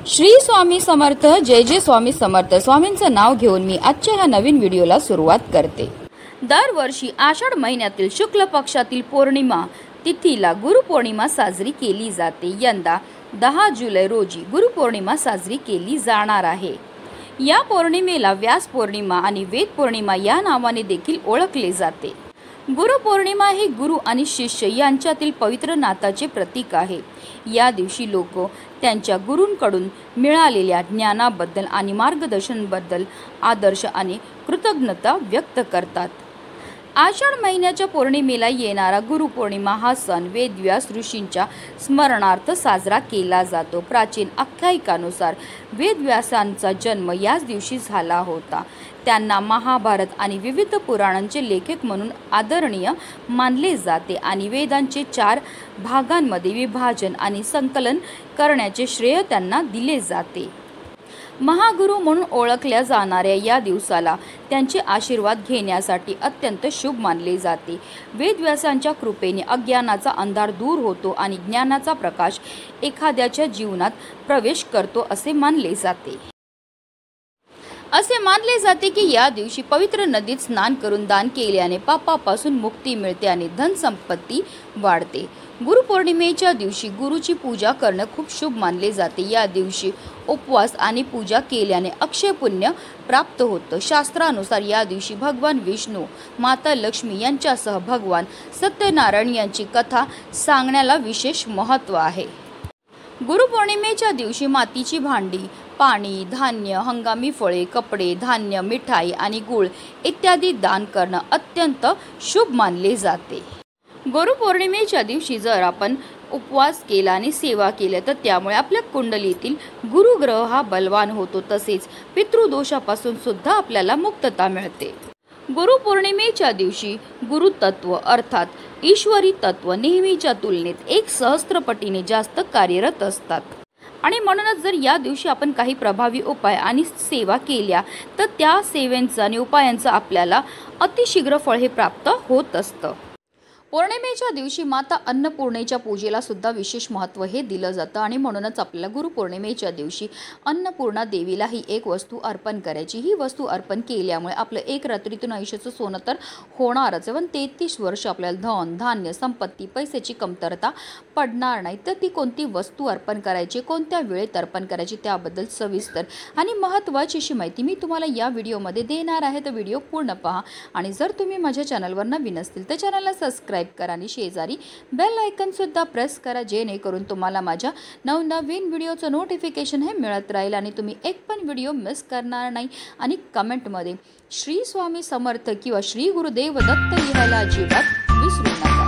श्री स्वामी समर्थ। जय जय स्वामी समर्थ। स्वामींचं नाव घेऊन मी आजच्या ह्या नवीन व्हिडिओला सुरुवात करते। दरवर्षी आषाढ महिन्यातील शुक्ल पक्षातील पौर्णिमा तिथीला गुरुपौर्णिमा साजरी केली जाते। यंदा 10 जुलै रोजी गुरुपौर्णिमा साजरी केली जाणार आहे। या पौर्णिमेला व्यास पौर्णिमा आणि वेद पौर्णिमा या नावाने देखील ओळखले जाते। गुरुपौर्णिमा हे गुरु आणि शिष्य यांच्यातील पवित्र नाताचे प्रतीक आहे। या दिवशी लोक त्यांच्या गुरूंकडून मिळालेल्या ज्ञानाबद्दल आणि मार्गदर्शनाबद्दल आदर्श आणि कृतज्ञता व्यक्त करतात। आषाढ महिन्याच्या पौर्णिमेला येणारा गुरुपौर्णिमा हा सण वेदव्यास ऋषींच्या स्मरणार्थ साजरा केला जातो। प्राचीन आख्यायिकानुसार वेदव्यासांचा जन्म याच दिवशी झाला होता। त्यांना महाभारत आणि विविध पुराणांचे लेखक म्हणून आदरणीय मानले जाते आणि वेदांचे 4 भागांमध्ये विभाजन आणि संकलन करण्याचे श्रेय त्यांना दिले जाते। महागुरु म्हणून ओळखल्या जाणाऱ्या या दिवसाला त्यांचे आशीर्वाद घेण्यासाठी अत्यंत शुभ मानले जाते। वेदव्यासांच्या कृपेने अज्ञानाचा अंधार दूर होतो आणि ज्ञानाचा प्रकाश एखाद्याच्या जीवनात प्रवेश करतो असे मानले जाते। असे मानले जाते की या दिवशी पवित्र नदीत स्नान करून दान केल्याने पापापासून मुक्ती मिळते आणि धनसंपत्ती वाढते। गुरुपौर्णिमेच्या दिवशी गुरुची पूजा करणे खूप शुभ मानले जाते। या दिवशी उपवास आणि पूजा केल्याने अक्षय पुण्य प्राप्त होतं। शास्त्रानुसार या दिवशी भगवान विष्णू, माता लक्ष्मी यांच्यासह भगवान सत्यनारायण यांची कथा सांगण्याला विशेष महत्त्व आहे। गुरुपौर्णिमेच्या दिवशी मातीची भांडी, पाणी, धान्य, हंगामी फळे, कपडे, धान्य, मिठाई आणि गूळ इत्यादी दान करणं अत्यंत शुभ मानले जाते। गुरुपौर्णिमेच्या दिवशी जर आपण उपवास केला आणि सेवा केल्या तर त्यामुळे आपल्या कुंडलीतील गुरुग्रह हा बलवान होतो। तसेच पितृदोषापासून सुद्धा आपल्याला मुक्तता मिळते। गुरुपौर्णिमेच्या दिवशी गुरुतत्व अर्थात ईश्वरी तत्व नेहमीच्या तुलनेत 1 सहस्त्रपटीने जास्त कार्यरत असतात आणि म्हणूनच जर या दिवशी आपण काही प्रभावी उपाय आणि सेवा केल्या तर त्या सेवेंचं आणि उपायांचं आपल्याला अतिशीघ्र फळ हे प्राप्त होत असतं। पौर्णिमेच्या दिवशी माता अन्नपूर्णेच्या पूजेला सुद्धा विशेष महत्त्व हे दिलं जातं आणि म्हणूनच आपल्याला गुरुपौर्णिमेच्या दिवशी अन्नपूर्णा देवीला ही एक वस्तू अर्पण करायची। ही वस्तू अर्पण केल्यामुळे आपलं 1 रात्रीतून आयुष्याचं सोनं तर होणारच आहे, पण 33 वर्ष आपल्याला धन, धान्य, संपत्ती, पैशाची कमतरता पडणार नाही। तर ती कोणती वस्तू अर्पण करायची, कोणत्या वेळेत अर्पण करायची त्याबद्दल सविस्तर आणि महत्त्वाची अशी माहिती मी तुम्हाला या व्हिडिओमध्ये देणार आहे। तर व्हिडिओ पूर्ण पहा आणि जर तुम्ही माझ्या चॅनलवर नवीन असतील तर चॅनलला सबस्क्राईब करा आणि शेजारी बेल आयकॉन सुद्धा प्रेस करा, जेणेकरून तुम्हाला माझ्या नवनवीन व्हिडिओचं नोटिफिकेशन हे मिळत राहील आणि तुम्ही एक पण व्हिडिओ मिस करणार नाही। आणि कमेंटमध्ये श्री स्वामी समर्थ किंवा श्री गुरुदेव दत्त लिहायला अजिबात विसरू नका।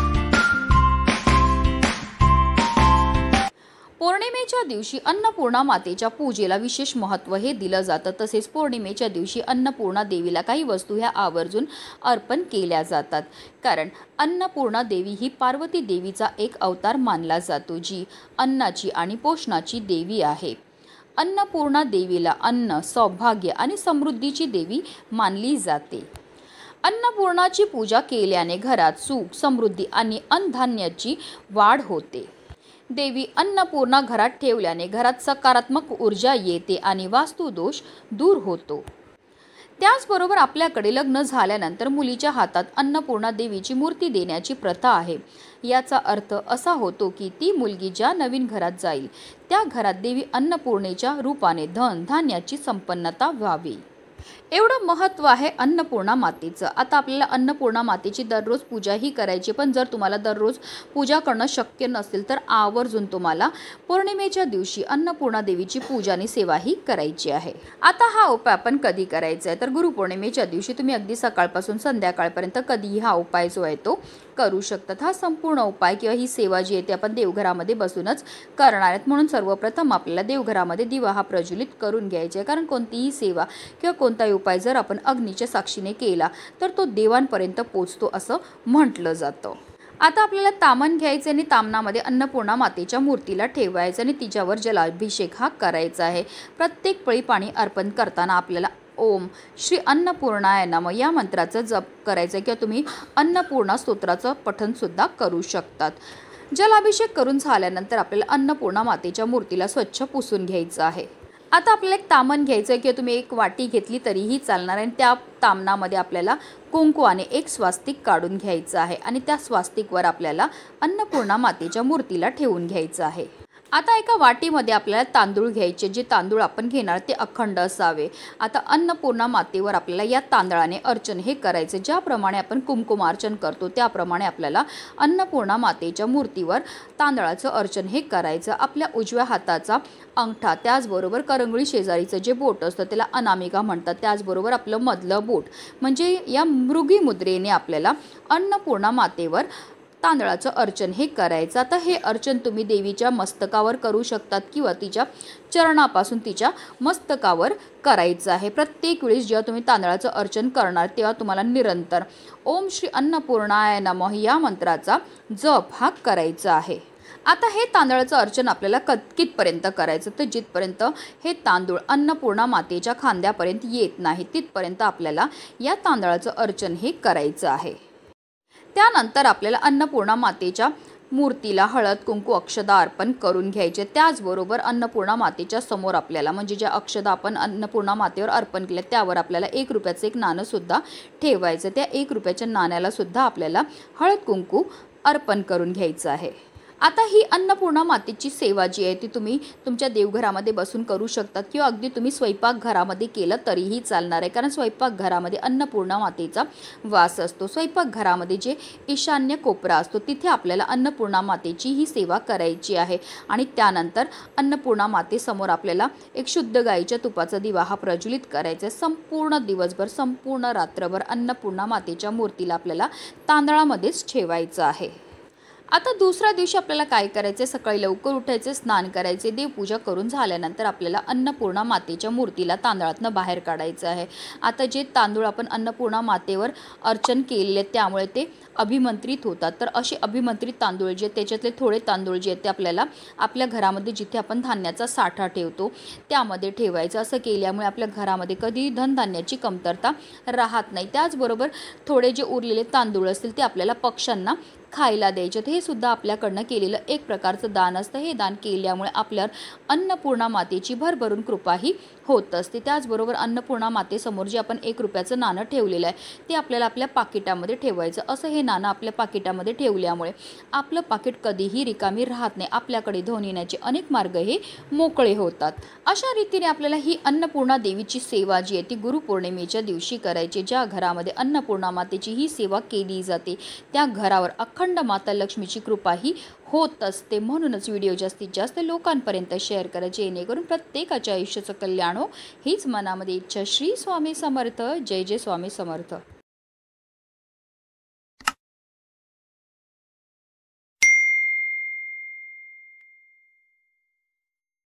पौर्णिमेच्या दिवशी अन्नपूर्णा मातेच्या पूजेला विशेष महत्त्व हे दिलं जातं। तसेच पौर्णिमेच्या दिवशी अन्नपूर्णा देवीला काही वस्तू ह्या आवर्जून अर्पण केल्या जातात, कारण अन्नपूर्णा देवी ही पार्वती देवीचा एक अवतार मानला जातो, जी अन्नाची आणि पोषणाची देवी आहे। अन्नपूर्णा देवीला अन्न, सौभाग्य आणि समृद्धीची देवी मानली जाते। अन्नपूर्णाची पूजा केल्याने घरात सुख, समृद्धी आणि अन्नधान्याची वाढ होते। देवी अन्नपूर्णा घरात ठेवल्याने घरात सकारात्मक ऊर्जा येते आणि वास्तुदोष दूर होतो। त्याचबरोबर आपल्याकडे लग्न झाल्यानंतर मुलीच्या हातात अन्नपूर्णा देवीची मूर्ती देण्याची प्रथा आहे। याचा अर्थ असा होतो की ती मुलगी ज्या नवीन घरात जाईल त्या घरात देवी अन्नपूर्णेच्या रूपाने धन, धान्याची संपन्नता व्हावी, एवढं महत्त्व आहे अन्नपूर्णा मातेचं। आता आपल्याला अन्नपूर्णा मातेची दररोज पूजाही करायची, पण जर तुम्हाला दररोज पूजा करणं शक्य नसेल तर आवर्जून तुम्हाला पौर्णिमेच्या दिवशी अन्नपूर्णा देवीची पूजा आणि सेवाही करायची आहे। आता हा उपाय आपण कधी करायचा आहे तर गुरुपौर्णिमेच्या दिवशी तुम्ही अगदी सकाळपासून संध्याकाळपर्यंत कधीही हा उपाय जो आहे तो करू शकतात। हा संपूर्ण उपाय किंवा ही सेवा जी आहे ती आपण देवघरामध्ये बसूनच करणार आहेत, म्हणून सर्वप्रथम आपल्याला देवघरामध्ये दिवा हा प्रज्वलित करून घ्यायचा आहे, कारण कोणतीही सेवा किंवा कोणताही उपाय जर आपण अग्नीच्या साक्षीने केला तर तो देवांपर्यंत पोचतो असं म्हटलं जातं। आता आपल्याला तामन घ्यायचे आणि तामनामध्ये अन्नपूर्णा मातेच्या मूर्तीला ठेवायचं आणि तिच्यावर जलाभिषेक हा करायचा आहे। प्रत्येक पळी पाणी अर्पण करताना आपल्याला ओम श्री अन्नपूर्णाय नमः या मंत्राचा जप करायचा किंवा तुम्ही अन्नपूर्णा स्तोत्राचं पठण सुद्धा करू शकतात। जलाभिषेक करून झाल्यानंतर आपल्याला अन्नपूर्णा मातेच्या मूर्तीला स्वच्छ पुसून घ्यायचं आहे। आता आपल्याला एक तामण घ्यायचं आहे किंवा तुम्ही एक वाटी घेतली तरीही चालणार आहे। त्या तामणामध्ये आपल्याला कुंकवाने एक स्वास्तिक काढून घ्यायचं आहे आणि त्या स्वास्तिकवर आपल्याला अन्नपूर्णा मातेच्या मूर्तीला ठेवून घ्यायचं आहे। आता एका वाटीमध्ये आपल्याला तांदूळ घ्यायचे, जे तांदूळ आपण घेणार ते अखंड असावे। आता अन्नपूर्णा मातेवर आपल्याला या तांदळाने अर्चन हे करायचे। ज्याप्रमाणे आपण कुंकुमार्चन करतो त्याप्रमाणे आपल्याला अन्नपूर्णा मातेच्या मूर्तीवर तांदळाचं अर्चन हे करायचं। आपल्या उजव्या हाताचा अंगठा, त्याचबरोबर करंगळी शेजारीचं जे बोट असतं त्याला अनामिका म्हणतात, त्याचबरोबर आपलं मधलं बोट म्हणजे या मृगी मुद्रेने आपल्याला अन्नपूर्णा मातेवर तांदळाचं अर्चन हे करायचं। आता हे अर्चन तुम्ही देवीच्या मस्तकावर करू शकतात किंवा तिच्या चरणापासून तिच्या मस्तकावर करायचं आहे। प्रत्येक वेळेस जेव्हा तुम्ही तांदळाचं अर्चन करणार तेव्हा तुम्हाला निरंतर ओम श्री अन्नपूर्णाय नमः या मंत्राचा जप हा करायचा आहे। आता हे तांदळाचं अर्चन आपल्याला कितपर्यंत करायचं, तर जिथपर्यंत हे तांदूळ अन्नपूर्णा मातेच्या खांद्यापर्यंत येत नाही तिथपर्यंत आपल्याला या तांदळाचं अर्चन हे करायचं आहे। त्यानंतर आपल्याला अन्नपूर्णा मातेच्या मूर्तीला हळद कुंकू अक्षदा अर्पण करून घ्यायचे। त्याचबरोबर अन्नपूर्णा मातेच्या समोर आपल्याला म्हणजे ज्या अक्षदा आपण अन्नपूर्णा मातेवर अर्पण केल्या त्यावर आपल्याला 1 रुपयाचं एक नाणं सुद्धा ठेवायचं। त्या 1 रुपयाच्या नाण्याला सुद्धा आपल्याला हळद कुंकू अर्पण करून घ्यायचं आहे। आता ही अन्नपूर्णा मातेची सेवा जी आहे ती तुम्ही तुमच्या देवघरामध्ये बसून करू शकतात किंवा अगदी तुम्ही स्वयंपाकघरामध्ये केलं तरीही चालणार आहे, कारण स्वयंपाकघरामध्ये अन्नपूर्णा मातेचा वास असतो। स्वयंपाकघरामध्ये जे ईशान्य कोपरा असतो तिथे आपल्याला अन्नपूर्णा मातेची ही सेवा करायची आहे। आणि त्यानंतर अन्नपूर्णा मातेसमोर आपल्याला एक शुद्ध गाईच्या तुपाचा दिवा हा प्रज्वलित करायचा आहे। संपूर्ण दिवसभर संपूर्ण रात्रभर अन्नपूर्णा मातेच्या मूर्तीला आपल्याला तांदळामध्येच ठेवायचं आहे। आता दुसऱ्या दिवशी आपल्याला काय करायचे, सकाळी लवकर उठायचे, स्नान करायचे, देवपूजा करून झाल्यानंतर आपल्याला अन्नपूर्णा मातेच्या मूर्तीला तांदळातनं बाहेर काढायचं आहे। आता जे तांदूळ आपण अन्नपूर्णा मातेवर अर्चन केलेले त्यामुळे ते अभिमंत्रित होतात, तर असे अभिमंत्रित तांदूळ जे त्याच्यातले थोडे तांदूळ जे ते आपल्याला आपल्या घरामध्ये जिथे आपण धान्याचा साठा ठेवतो त्यामध्ये ठेवायचं। असं केल्यामुळे आपल्या घरामध्ये कधी धनधान्याची कमतरता राहत नाही। त्याचबरोबर थोडे जे उरलेले तांदूळ असतील ते आपल्याला पक्ष्यांना खायला द्यायचे। हे सुद्धा आपल्याकडनं केलेलं एक प्रकारचं दान असतं। हे दान केल्यामुळे आपल्यावर अन्नपूर्णा मातेची भरभरून कृपाही होत असते। त्याचबरोबर अन्नपूर्णा मातेसमोर जे आपण 1 रुपयाचं नाणं ठेवलेलं आहे ते आपल्याला आपल्या पाकिटामध्ये ठेवायचं। असं हे नाणं आपल्या पाकिटामध्ये ठेवल्यामुळे आपलं पाकिट कधीही रिकामी राहत नाही, आपल्याकडे धन येण्याचे अनेक मार्ग हे मोकळे होतात। अशा रीतीने आपल्याला ही अन्नपूर्णा देवीची सेवा जी आहे ती गुरुपौर्णिमेच्या दिवशी करायची। ज्या घरामध्ये अन्नपूर्णा मातेची ही सेवा केली जाते त्या घरावर अखंड माता लक्ष्मीची कृपा ही होत असते। म्हणूनच व्हिडिओ जास्तीत जास्त लोकांपर्यंत शेअर करा, जेणेकरून प्रत्येकाच्या आयुष्याचं कल्याण हो हीच मनामध्ये इच्छा। श्री स्वामी समर्थ। जय जय स्वामी समर्थ।